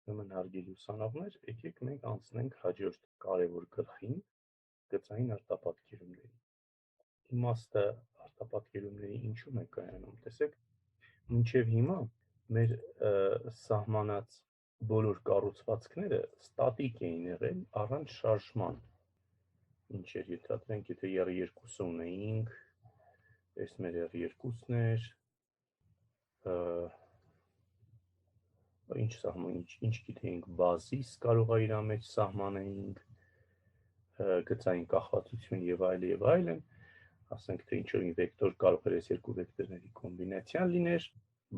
Ուրեմն հարգելի ուսանողներ, եկեք մենք անցնենք հաջորդ կարևոր գլխին, գծային արտապատկերումների։ Իմաստը արտապատկերումների ինչու՞մ է կայանում։ Տեսեք, մինչև հիմա մեր սահմանած բոլոր կառուցվածքները ստատիկ էին եղել առանց շարժման։ Ինչ էր, եթե 2 ունեինք, այս մեր 2-ն էր, ինչ գիտեինք, բազիս կարող է իր մեջ սահմանեինք, գծային կախվածություն եւ այլն, ասենք թե ինչ որ մի վեկտոր կարող էր այս երկու վեկտորների կոմբինացիան լիներ,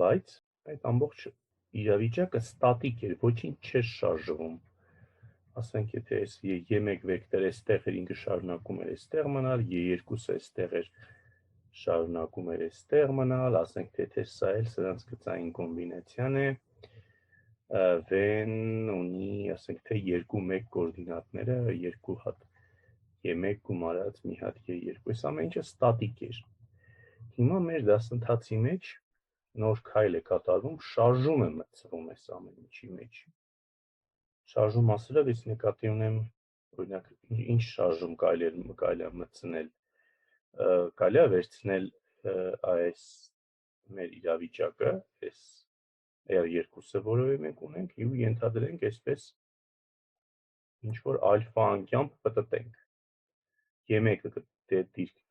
բայց այդ ամբողջ իրավիճակը ստատիկ էր, ոչինչ չէր շարժվում։ Ասենք եթե այս Y1 վեկտորը այստեղ էր, ինքը շարունակում էր այստեղ մնալ, Y2-ը այստեղ էր, շարունակում էր այստեղ մնալ, ասենք թե սա էլ սրանց գծային կոմբինացիան է, V-ն ունի, ասենք թե 2-1 կոորդինատները, 2 հատ Y1 գումարած մի հատ Y2, այս ամեն ինչը ստատիկ էր։ Հիմա մեր դասընթացի մեջ նոր քայլ է կատարվում, շարժում է մտցվում այս ամեն ինչի մեջ։ Շարժում ասելով ես նկատի ունեմ, օրինակ, ինչ շարժում կարելի է մտցնել, կարելի է վերցնել այս մեր իրավիճակը, այս R2-ը, որը մենք ունենք, ու ենթադրենք այսպես ինչ-որ ալֆա անկյամբ պտտենք։ Y1-ը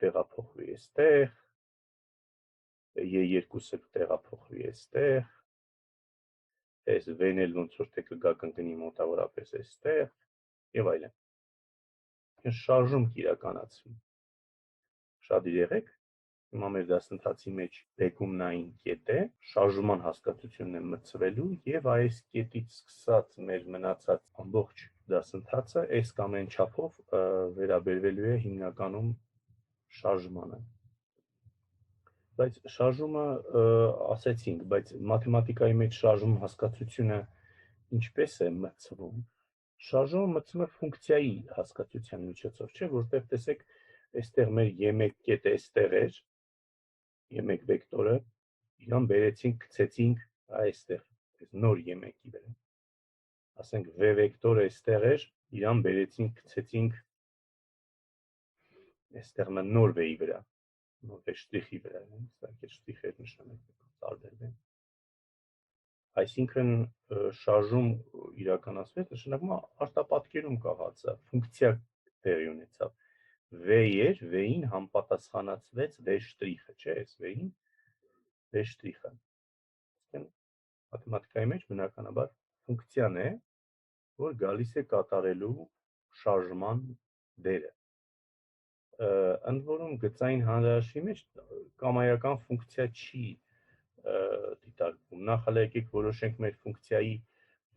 տեղափոխվի այստեղ, Y2-ը տեղափոխվի այստեղ, այս V-ն էլ ոնց որ թե կգա կընկնի մոտավորապես այստեղ, եւ այլն։ Շարժում կիրականացվի։ Շատ եղեք, հիմա մեր դասընթացի մեջ բեկումնային կետ է, շարժման հասկացությունն է մտցվելու եւ այս կետից սկսած մեր մնացած ամբողջ դասընթացը այս կամ այն չափով վերաբերվելու է հիմնականում շարժմանը։ Բայց շարժումը ասեցինք, բայց մաթեմատիկայի մեջ շարժում հասկացությունը ինչպես է մտցվում։ Շարժումը մտցվում է ֆունկցիայի հասկացության միջոցով, չէ՞, որտեղ տեսեք, այստեղ մեր Y1 կետը այստեղ էր, Y1 վեկտորը, իրան բերեցինք, գցեցինք այստեղ, այս նոր Y1-ի վրա։ Ասենք V վեկտորը այստեղ էր, իրան բերեցինք, գցեցինք այստեղ նոր V-ի վրա, նոր V շտրիխի վրա, սա շտրիխեր նշանակում տարբերվեն։ Այսինքն շարժում իրականացվեց, նշանակում է արտապատկերում կախածա, ֆունկցիա տեղի ունեցավ։ V էր, V-ին համապատասխանացվեց V շտրիխը, չէ՞, այս V-ին V շտրիխը։ Մաթեմատիկայի մեջ բնականաբար ֆունկցիան է, որ գալիս է կատարելու շարժման դերը։ Ընդ որում գծային հանրահաշվի մեջ կամայական ֆունկցիա չի դիտարկվում։ Նախ հələ եկեք որոշենք մեր ֆունկցիայի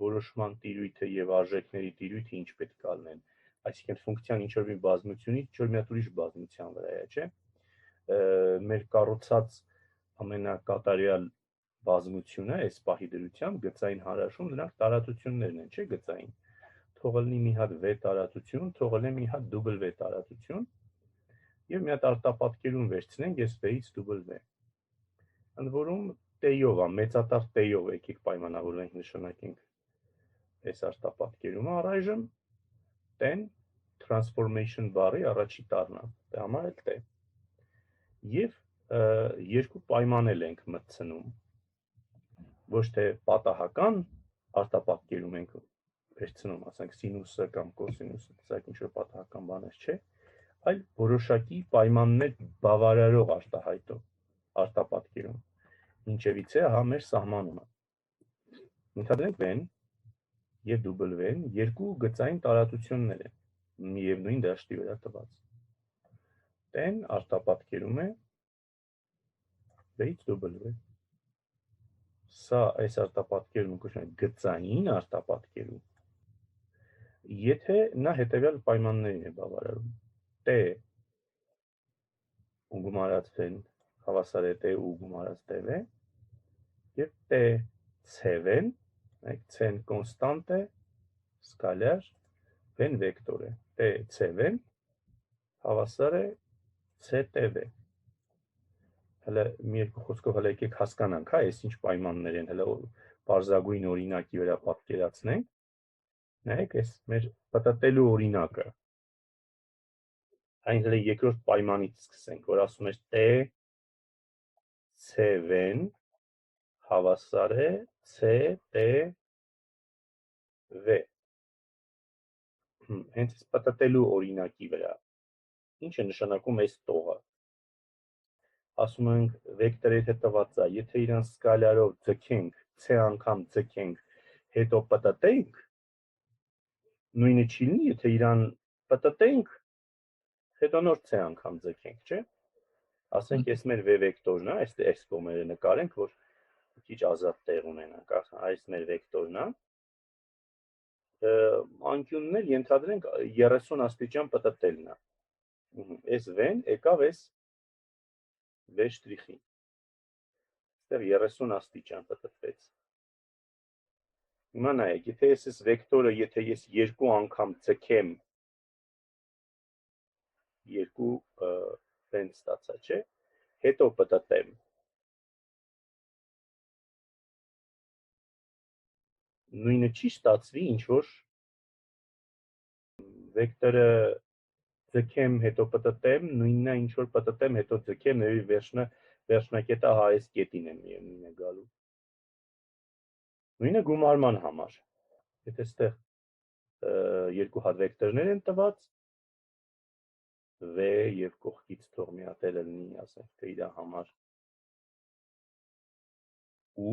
որոշման տիրույթը եւ արժեքների տիրույթը ինչ պետք է լինեն։ Այսինքն ֆունկցիան ինչ որ մի բազմությունից ինչ որ մի հատ ուրիշ բազմության վրա է, չէ՞։ Մեր կառուցած ամենակատարյալ բազմությունը այս պահի դրությամբ գծային հանրահաշվում դրանք տարածություններն են, չէ՞ գծային։ Թող լինի մի հատ V տարածություն, թող լինի մի հատ W տարածություն եւ մի հատ արտապատկերում վերցնենք այս V-ից W։ Ընդ որում T-ով է, մեծատար T-ով եկեք պայմանավորենք նշանակենք այս արտապատկերումը առայժմ T-ն transformation բառի առաջի տառն է, դե համար էլ T։ Եվ երկու պայմանել ենք մտցնում։ Ոչ թե պատահական արտապատկերում ենք վերցնում, ասենք սինուսը կամ կոսինուսը, սա ինչ-որ պատահական բաներ չէ, այլ որոշակի պայմաններ բավարարող արտապատկերում։ Ինչևից է, հա մեր սահմանումը։ Ենթադրենք V-ն եւ W-ն երկու գծային տարածություններ են, միևնույն դաշտի վրա տված։ T-ն արտապատկերում է V-ից W։ Սա այս արտապատկերումը կոչվում է գծային արտապատկերում։ Եթե նա հետևյալ պայմաններին է բավարարում։ T ու գումարած V-ն հավասար է T ու գումարած TV եւ T CV-ն, C-ն կոնստանտ է, սկալյար, V-ն վեկտոր է։ T CV-ն հավասար է CTV։ Հələ մի երկու խոսքով հələ եկեք հասկանանք, հա, այս ինչ պայմաններ են, հələ պարզագույն օրինակի վրա պատկերացնենք, նայեք այս մեր պտտելու օրինակը, այն հենց երկրորդ պայմանից սկսենք, որ ասում է T CV-ն հավասար է C T V։ Հենց պտտելու օրինակի վրա, ինչ է նշանակում այս տողը։ Ասում ենք վեկտորը եթե տված է, եթե իրան սկալարով ձգենք, C անգամ ձգենք, հետո պտտենք, նույնը չի լինի, եթե իրան պտտենք, հետո նոր C անգամ ձգենք, չէ՞։ Ասենք այս մեր V վեկտորն է, այս կողմերը նկարենք, որ քիչ ազատ տեղ ունենանք, այս մեր վեկտորն է։ Անկյունն էլ ենթադրենք 30 աստիճան պտտելն է։ Այս V-ն եկավ այս V շտրիխին։ Այստեղ 30 աստիճան պտտվեց։ Հիմա նայեք, եթե ես վեկտորը, եթե ես երկու անգամ ձգեմ, երկու V-ն ստացա, չէ՞, հետո պտտեմ, նույնը չի ստացվի, ինչ որ վեկտորը ձգեմ, հետո պտտեմ, նույնն է, ինչ որ պտտեմ, հետո ձգեմ, վերջնակետը հա այս կետին է միևնույնն է գալու։ Նույնը գումարման համար։ Եթե այստեղ երկու հատ վեկտորներ են տված, V եւ կողքից թող մի հատ էլ լինի, ասենք թե իր համար U,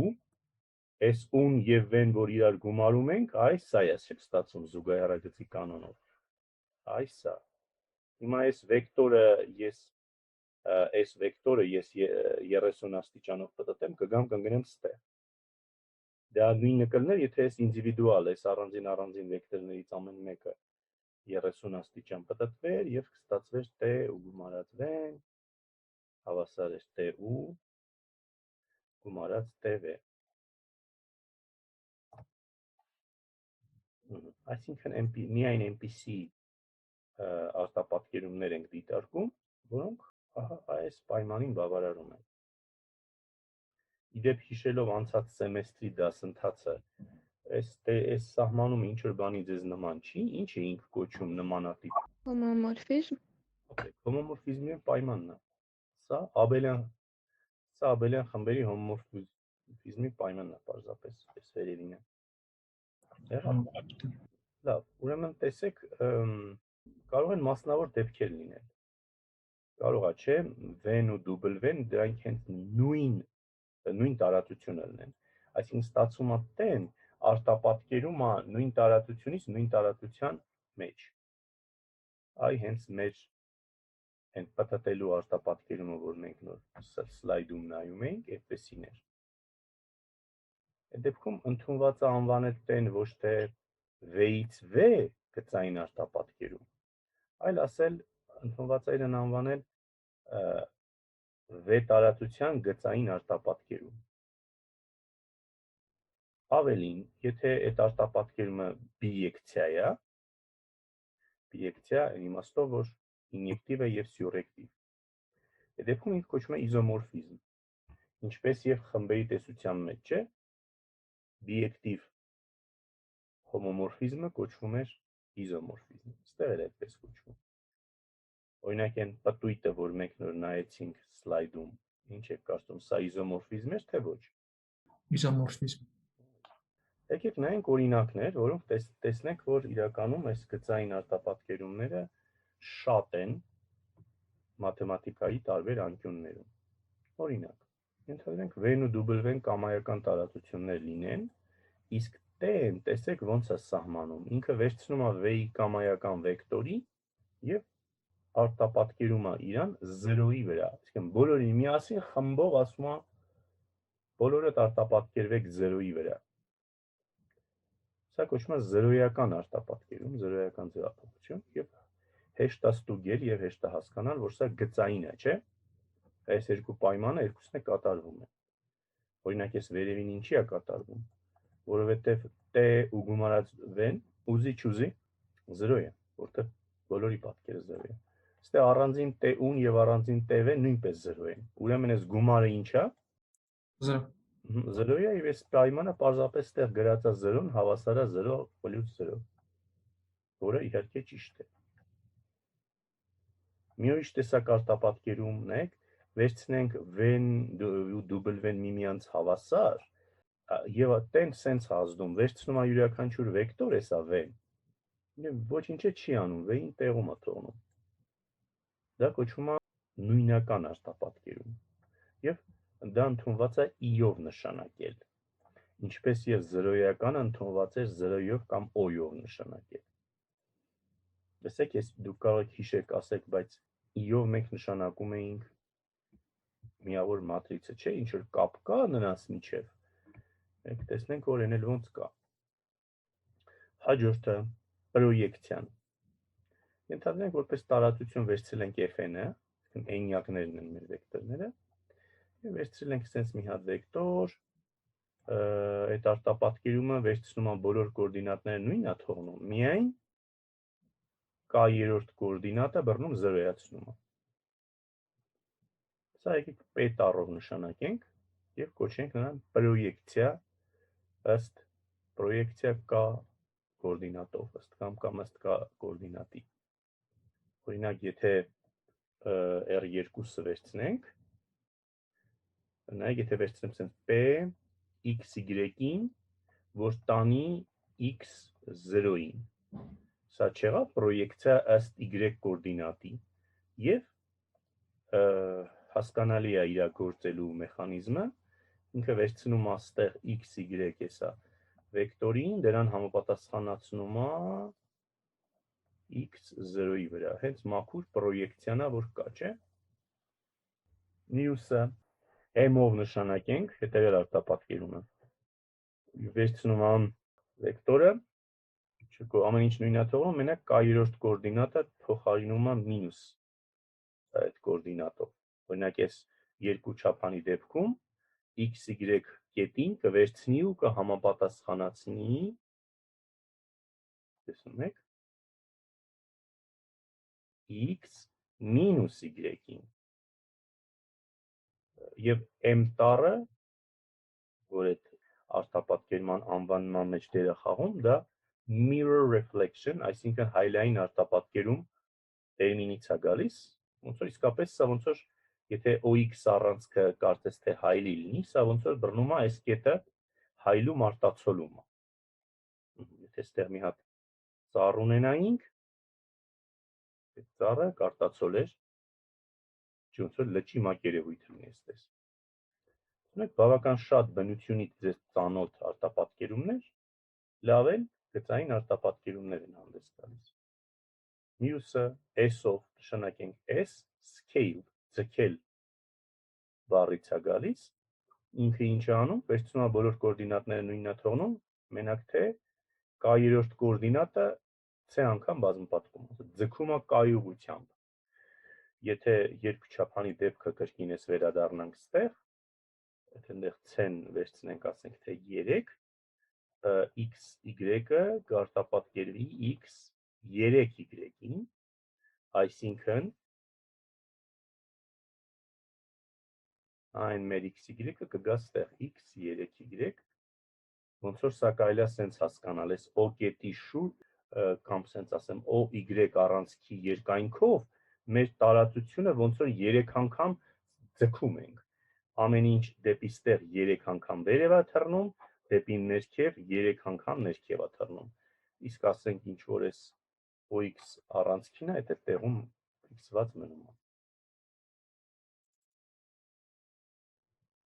այս U-ն եւ V-ն, որ իրար գումարում ենք, այս է ստացվում զուգահեռագծի կանոնով։ Այս է։ Հիմա այս վեկտորը ես 30 աստիճանով պտտեմ, կգամ կընկնեմ ստեղ։ Դա նույնը կլներ, եթե ես ինդիվիդուալ, այս առանձին վեկտորներից ամեն մեկը 30 աստիճան պտտվեր եւ կստացվեր T ու գումարած V հավասար է TU գումարած TV։ Այսինքն միայն այնպիսի արտապատկերումներ ենք դիտարկում, որոնք այս պայմանին բավարարում են։ Իդեպ հիշելով անցած սեմեստրի դասընթացը, այս սահմանում ինչ որ բանի ձեզ նման չի, ինչ էինք կոչում նմանատիպ։ Հոմոմորֆիզմ։ Հոմոմորֆիզմի պայմանն է։ Սա աբելյան խմբերի հոմոմորֆիզմի պայմանն է, պարզապես այս վերևին է։ Լավ, ուրեմն տեսեք, կարող են մասնավոր դեպքեր լինել։ Կարող է, չէ, V-ն ու W-ն դրանք հենց նույն տարածությունը լինեն։ Այսինքն ստացվում է T-ն արտապատկերում է նույն տարածությունից նույն տարածության մեջ։ Այ հենց մեր այն պտտելու արտապատկերումը, որ մենք նոր սլայդում նայում էինք, այդպեսին էր։ Այդ դեպքում ընդունված է անվանել T-ն ոչ թե V-ից V գծային արտապատկերում, այլ ասել ընդունված է իրեն անվանել V տարածության գծային արտապատկերում։ Ավելին, եթե այդ արտապատկերումը բիեկցիա է, բիեկցիա այն իմաստով, որ ինյեկտիվ է եւ սյուրեկտիվ։ Այդ դեպքում ինքը կոչվում է իզոմորֆիզմ, ինչպես եւ խմբերի տեսության մեջ, չէ՞, բիեկտիվ հոմոմորֆիզմը կոչվում էր իզոմորֆիզմ։ Այստեղ էլ այդպես կոչվում։ Օրինակ այն պտույտը, որ մենք նոր նայեցինք սլայդում, ինչ եք կարծում, սա իզոմորֆիզմ է, թե ոչ։ Իզոմորֆիզմ։ Եկեք նայենք օրինակներ, որոնք տեսնենք, որ իրականում այս գծային արտապատկերումները շատ են մաթեմատիկայի տարբեր անկյուններում։ Օրինակ, ենթադրենք V-ն ու W-ն կամայական տարածություններ լինեն, իսկ T-ն տեսեք ոնց է սահմանում։ Ինքը վերցնում է V-ի կամայական վեկտորի եւ արտապատկերում է իրան 0-ի վրա։ Այսինքն բոլորին միասին խմբող ասում է բոլորդ արտապատկերվեք 0-ի վրա։ Սա կոչվում է զրոյական արտապատկերում, զրոյական ձևափոխություն եւ հեշտ է ստուգել եւ հեշտ է հասկանալ, որ սա գծային է, չէ՞։ Այս երկու պայմանը երկուսն է կատարվում է։ Օրինակ այս վերևին ինչի է կատարվում, որովհետեւ T ու գումարած V-ն ուզի 0 է, որտեղ բոլորի պատկերը 0 է։ Այստեղ առանձին T-ուն եւ առանձին TV նույնպես 0 են։ Ուրեմն այս գումարը ի՞նչ է։ 0։ 0-ի է եւ այս պայմանը պարզապես այդտեղ գրած է 0-ն հավասար է 0 + 0, որը իհարկե ճիշտ է։ Մի ուրիշ տեսակ արտապատկերում ունենք, վերցնենք v-ն ու w-ն միմյանց հավասար, եւ այտենց սենց ազդում, վերցնում է յուրաքանչյուր վեկտոր, էսա v-ն, եւ ոչինչ չի անում, v-ին տեղում է թողնում։ Դա կոչվում է նույնական արտապատկերում, եւ դա ընդունված է i-ով նշանակել, ինչպես եւ 0-ականը ընդունված էր 0-ով կամ o-ով նշանակել։ Տեսեք, դուք կարող եք հիշեք, ասեք, բայց i-ով մենք նշանակում էինք միավոր մատրիցը, չէ, ինչ որ կապ կա նրանց միջև։ Մենք տեսնենք, որ այն էլ ոնց կա։ Հաջորդը պրոյեկցիան։ Ենթադրենք, որպես տարածություն վերցրել ենք f-ը, n-յակներն են մեր վեկտորները, եւ վերցրել ենք sense մի հատ վեկտոր, այդ արտապատկերումը վերցնում է բոլոր կոորդինատները նույնն է թողնում, միայն k-րդ կոորդինատը բռնում 0-ացնում է։ Սա եկեք p տառով նշանակենք եւ կոչենք նրան պրոյեկցիա ըստ պրոյեկցիա k կոորդինատով ըստ կամ ըստ k կոորդինատի։ Օրինակ, եթե r2-ը վերցնենք, նայեք, եթե վերցնեմ sense p x-y-ին, որ տանի x0-ին, սա չեղա պրոյեկցիա ըստ y կոորդինատի եւ հասկանալի է իրագործելու մեխանիզմը, ինքը վերցնում է այստեղ x-y էսա վեկտորին, դրան համապատասխանացնում է x0-ի վրա, հենց մաքուր պրոյեկցիան է, որ կա, չէ։ Մյուսը m-ով նշանակենք, հետևյալ արտապատկերումը։ Վերցնում եմ վեկտորը, ամեն ինչ նույնն է թողնում, մենակ k-րդ կոորդինատը փոխարինում եմ մինուս այդ կոորդինատով։ Օրինակ, այս երկու չափանի դեպքում x-y կետին կվերցնի ու կհամապատասխանացնի, տեսնում եք, x մինուս y-ին։ Եվ m տառը, որ այդ արտապատկերման անվանման մեջ դեր է խաղում, դա mirror reflection, այսինքն հայլային արտապատկերում տերմինից է գալիս, ոնց որ իսկապես սա ոնց որ եթե OX առանցքը կարծես թե հայլի լինի, սա ոնց որ բռնում է այս կետը հայլում արտացոլում է։ Եթե այստեղ մի հատ ծառ ունենայինք, այդ ծառը կարտացոլեր, ոնց որ լճի մակերևույթ լինի այստես։ Ունեք բավական շատ բնությունից ձեզ ծանոթ արտապատկերումներ, լավ են գծային արտապատկերումներ են հանդես գալիս։ Մյուսը S-ով նշանակենք S, scale, ձգել բառից է գալիս, ինքը ինչ է անում, վերցնում է բոլոր կոորդինատները նույնն է թողնում, մենակ թե k-րդ կոորդինատը c անգամ բազմապատկում, ձգում է k-ի ուղղությամբ։ Եթե երկուչափանի դեպքը կրկին ես վերադառնանք ստեղ, եթե այնտեղ c-ն վերցնենք, ասենք թե 3, x-y-ը կարտապատկերվի x 3y-ին, այսինքն այն մեր x-y-ը կգա ստեղ x 3y, ոնց որ սա կարելի է սենց հասկանալ, այս o կետի շուրջ կամ սենց ասեմ OY առանցքի երկայնքով մեր տարածությունը ոնց որ 3 անգամ ձգում ենք։ Ամեն ինչ դեպի ստեղ 3 անգամ վերև է թռնում, դեպի ներքև 3 անգամ ներքև է թռնում։ Իսկ ասենք ինչ որ էս OX առանցքին է, այդ տեղում ֆիքսված մնում է։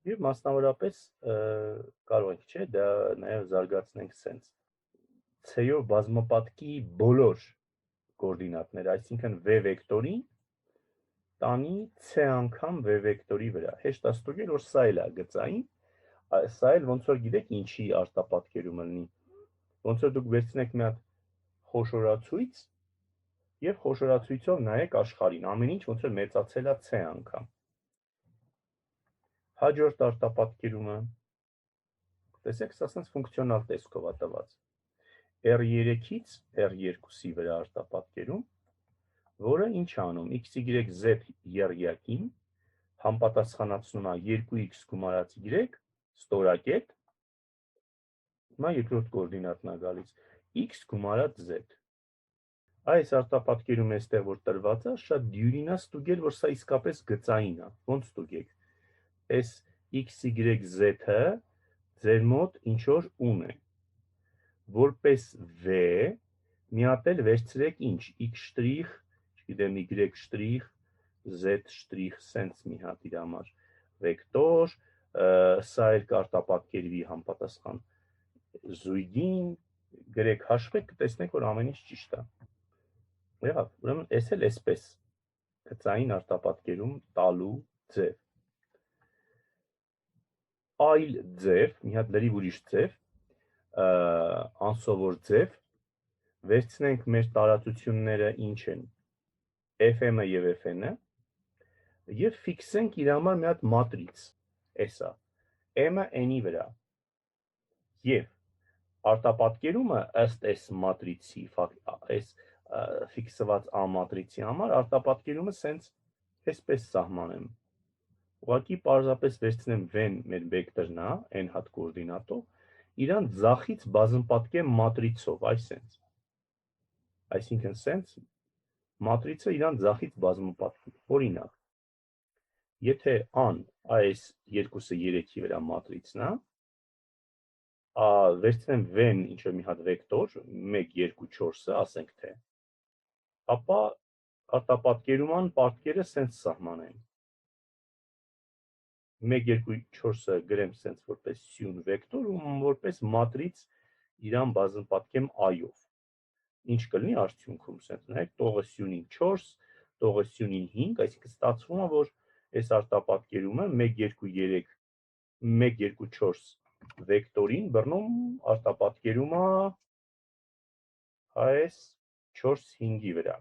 Եվ մասնավորապես կարող ենք, չէ, դա նաև զարգացնենք սենց։ C-ով բազմապատկի բոլոր կոորդինատները, այսինքն v վեկտորին տանի c անգամ v վեկտորի վրա։ Հեշտ է ստուգել, որ սա էլ է գծային, սա էլ ոնց որ գիտեք ինչի արտապատկերումը լինի։ Ոնց որ դուք վերցնեք մի հատ խոշորացույց եւ խոշորացույցով նայեք աշխարհին, ամեն ինչ ոնց որ մեծացել է c անգամ։ Հաջորդ արտապատկերումը, տեսեք, սա sense ֆունկցիոնալ տեսքով է տված։ R3-ից R2-ի վրա արտապատկերում, որը ինչ անում, XY Z եռյակին համապատասխանացնում է 2x գումարած y ստորակետ, հիմա երկրորդ կոորդինատն է գալիս, x գումարած z։ Այս արտապատկերում էստեղ որ տրված է, շատ դյուրին է ստուգել, որ սա իսկապես գծային է, ոնց ստուգեք, այս x, y, z-ը ձեր մոտ ինչ-որ ունե, որպես v, մի հատ էլ վերցրեք ինչ, x շտրիխ, չգիտեմ y շտրիխ, z շտրիխ, սենց մի հատ իր համար վեկտոր, սա էլ կարտապատկերվի համապատասխան զույգին, գրեք հաշվեք, կտեսնեք, որ ամեն ինչ ճիշտ է։ Եղավ, ուրեմն այս էլ այսպես գծային արտապատկերում տալու ձև։ Այլ ձև, մի հատ լրիվ ուրիշ ձև, անսովոր ձև, վերցնենք մեր տարածությունները ինչ են, FM-ը և FN-ը, և ֆիքսենք իր համար մի հատ մատրից, էսա, M-ը N-ի վրա, և արտապատկերումը ըստ այս մատրիցի, այս ֆիքսված A մատրիցի համար, արտապատկերումը սենց այսպես սահմանեմ, ուղղակի պարզապես վերցնեմ V-ն մեր վեկտորն է, N հատ կոորդինատով, իրան ձախից բազմապատկեմ մատրիցով, այսենց, այսինքն սենց, մատրիցը իրան ձախից բազմապատկում, օրինակ, եթե A-ն այս երկուսը 3-ի վրա մատրիցն է, վերցնեմ V-ն ինչ-որ մի հատ վեկտոր, 1, 2, 4-ը, ասենք թե, ապա արտապատկերման պատկերը սենց սահմանեմ, 1, 2, 4-ը գրեմ սենց որպես սյուն վեկտոր ու որպես մատրից իրան բազմապատկեմ I-ով, ինչ կլինի արդյունքում, սենց նայեք, տողը սյունին 4, տողը սյունին 5, այսինքն ստացվում է, որ այս արտապատկերումը 1, 2, 3, 1, 2, 4 վեկտորին բռնում արտապատկերումը այս 4, 5-ի վրա,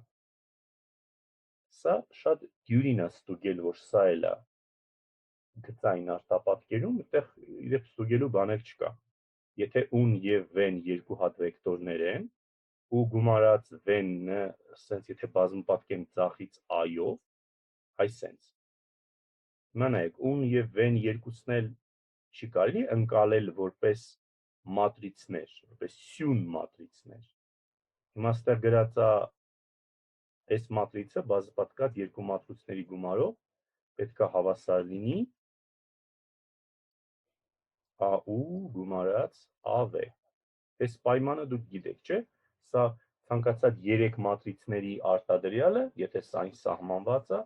սա շատ դյուրին է ստուգել, որ սա էլ է գծային արտապատկերում, այդտեղ իրեւ ստուգելու բաներ չկա, եթե ուն և V-ն երկու հատ վեկտորներ են, ու գումարած V-ը, սենց եթե բազմապատկեմ ձախից I-ով, այսենց, հիմա նայեք, ուն և V-ն երկուսն էլ չի կարելի ընկալել որպես մատրիցներ, որպես սյուն մատրիցներ, հիմա ստեղ գրած է այս մատրիցը բազմապատկած երկու մատրիցների գումարով պետք է հավասար լինի AU գումարած AV։ Այս պայմանը դուք գիտեք, չէ՞, սա ցանկացած 3 մատրիցների արտադրյալը, եթե սա այն սահմանված է,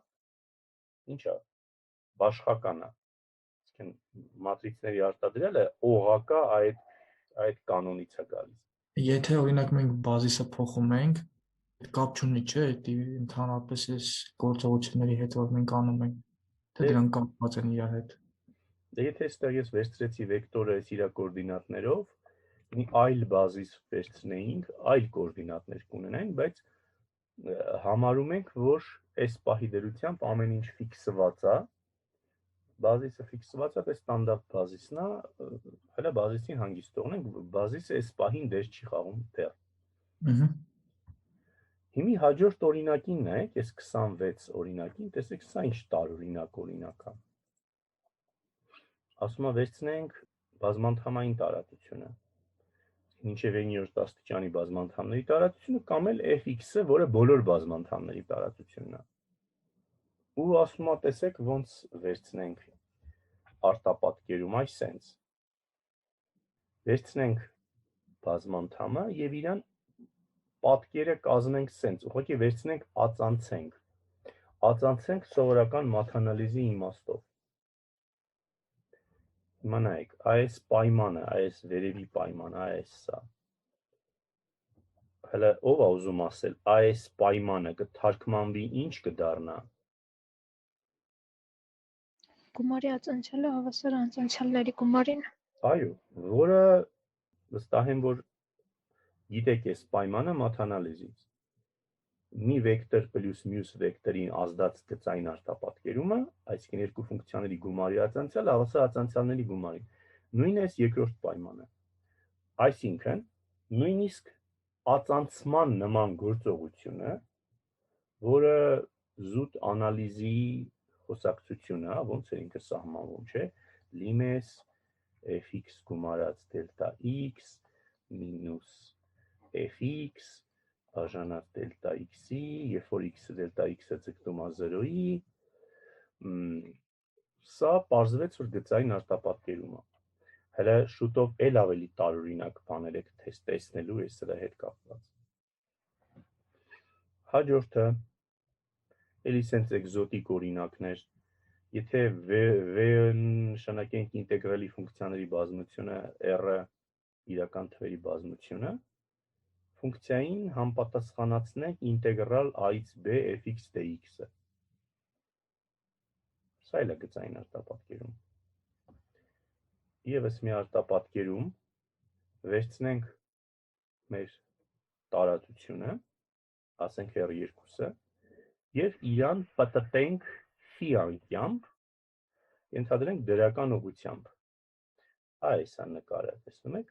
ինչ է, բաշխական է։ Այսինքն մատրիցների արտադրյալը օղակա այդ կանոնից է գալիս։ Եթե օրինակ մենք բազիսը փոխում ենք, կապ չունի, չէ՞, դա ընդհանրապես այս գործողությունների հետ որ մենք անում ենք, թե դրանք կապված են իրար հետ։ Դե եթե այստեղ ես վերցրեցի վեկտորը այս իր կոորդինատներով, մի այլ բազիս վերցնեինք, այլ կոորդինատներ կունենային, բայց համարում ենք, որ այս պահի դրությամբ ամեն ինչ ֆիքսված է, բազիսը ֆիքսված է, դա ստանդարտ բազիսն է, հələ բազիսին հանգիստ թողնենք, բազիսը այս պահին դեր չի խաղում դեռ։ Հիմի հաջորդ օրինակին նայեք, այս 26 օրինակին, տեսեք սա ինչ տարօրինակ օրինակ է։ Ասում է վերցնենք բազմանդամային տարածությունը, մինչև 9-րդ աստիճանի բազմանդամների տարածությունը կամ էլ fx-ը, որը բոլոր բազմանդամների տարածությունն է։ Ու ասում է, տեսեք, ոնց վերցնենք արտապատկերում, այսենց։ Վերցնենք բազմանդամը եւ իրան պատկերը կազմենք սենց, ուղղակի վերցնենք ածանցենք։ Ածանցենք սովորական մաթանալիզի իմաստով։ Հիմա նայեք, այս պայմանը, այս վերևի պայմանը, այս սա։ Հələ ով է ուզում ասել, այս պայմանը կթարգմանվի ինչ կդառնա։ Գումարի ածանցյալը հավասար անցանցյալների գումարին։ Այո, որը վստահ եմ, որ գիտեք այս պայմանը մաթանալիզից։ Մի վեկտոր պլյուս մյուս վեկտորին ազդած գծային արտապատկերումը, այսինքն երկու ֆունկցիաների գումարի ածանցյալը հավասար ածանցյալների գումարին։ Նույնն է երկրորդ պայմանը։ Այսինքն, նույնիսկ ածանցման նման գործողությունը, որը զուտ անալիզի խոսակցություն է, ոնց է ինքը սահմանվում, չէ՞, լիմես fx գումարած դելտա x մինուս fx բաժանած դելտա x-ի, երբ որ x-ը դելտա x-ը ձգտում է 0-ի, սա պարզվեց, որ գծային արտապատկերում է։ Հələ շուտով էլ ավելի տարօրինակ բաներ եք տեսնելու այս սրա հետ կապված։ Հաջորդը էլի սենց էկզոտիկ օրինակներ, եթե v-ը նշանակենք ինտեգրալի ֆունկցիաների բազմությունը, r-ը իրական թվերի բազմությունը, ֆունկցիային համապատասխանացնենք ինտեգրալ a-ից b fx dx-ը։ Սա էլ է գծային արտապատկերում։ Եվս մի արտապատկերում վերցնենք մեր տարածությունը, ասենք r2-ը, և իրան պտտենք φ անկյամբ, ենթադրենք դրական ուղղությամբ։ Այս է նկարը, տեսնում եք,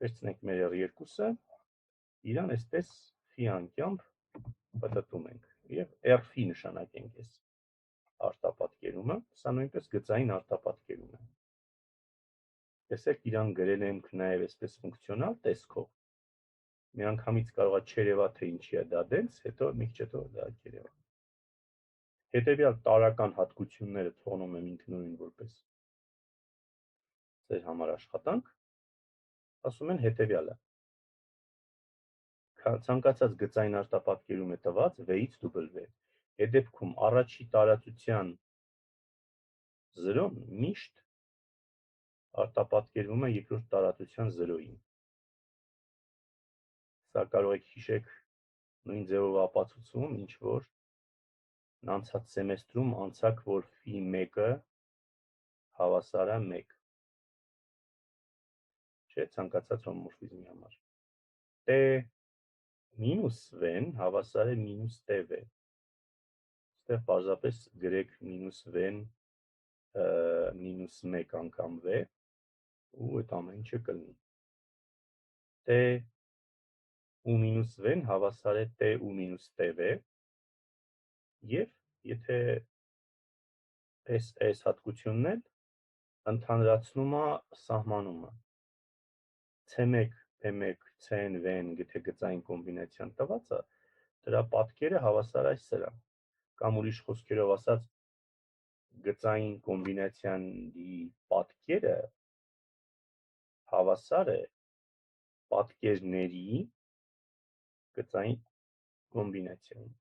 վերցնենք մեր r2-ը, իրան այսպես φ անկյամբ պտտում ենք, և rφ նշանակենք այս արտապատկերումը, սա նույնպես գծային արտապատկերում է։ Տեսեք, իրան գրել ենք նաև այսպես ֆունկցիոնալ տեսքով, միանգամից կարող է չերևա, թե ինչի է դա դենց, հետո մի քիչ հետո դա կերևա։ Հետևյալ տարրական հատկությունները թողնում եմ ինքնուրույն որպես ձեր համար աշխատանք, ասում են հետևյալը։ Ցանկացած գծային արտապատկերում է տված v-ից w։ Այդ դեպքում առաջի տարածության 0-ն միշտ արտապատկերվում է երկրորդ տարածության 0-ին։ Սա կարող եք հիշեք նույն ձևով ապացուցում, ինչ որ անցած սեմեստրում անցաք, որ φ1-ը հավասար է 1։ Չէ, ցանկացած հոմոմորֆիզմի համար։ T մինուս v-ն հավասար է մինուս tv։ Այստեղ պարզապես գրեք մինուս v-ն մինուս 1 անգամ v, ու այդ ամեն ինչը կլինի։ T ու մինուս v-ն հավասար է t ու մինուս tv, և եթե այս հատկությունն էլ ընդհանրացնում է սահմանումը։ C1, P1, C-ն, V-ն գթե գծային կոմբինացիան տված է, դրա պատկերը հավասար է սրան, կամ ուրիշ խոսքերով ասած, գծային կոմբինացիայի պատկերը հավասար է պատկերների գծային կոմբինացիային։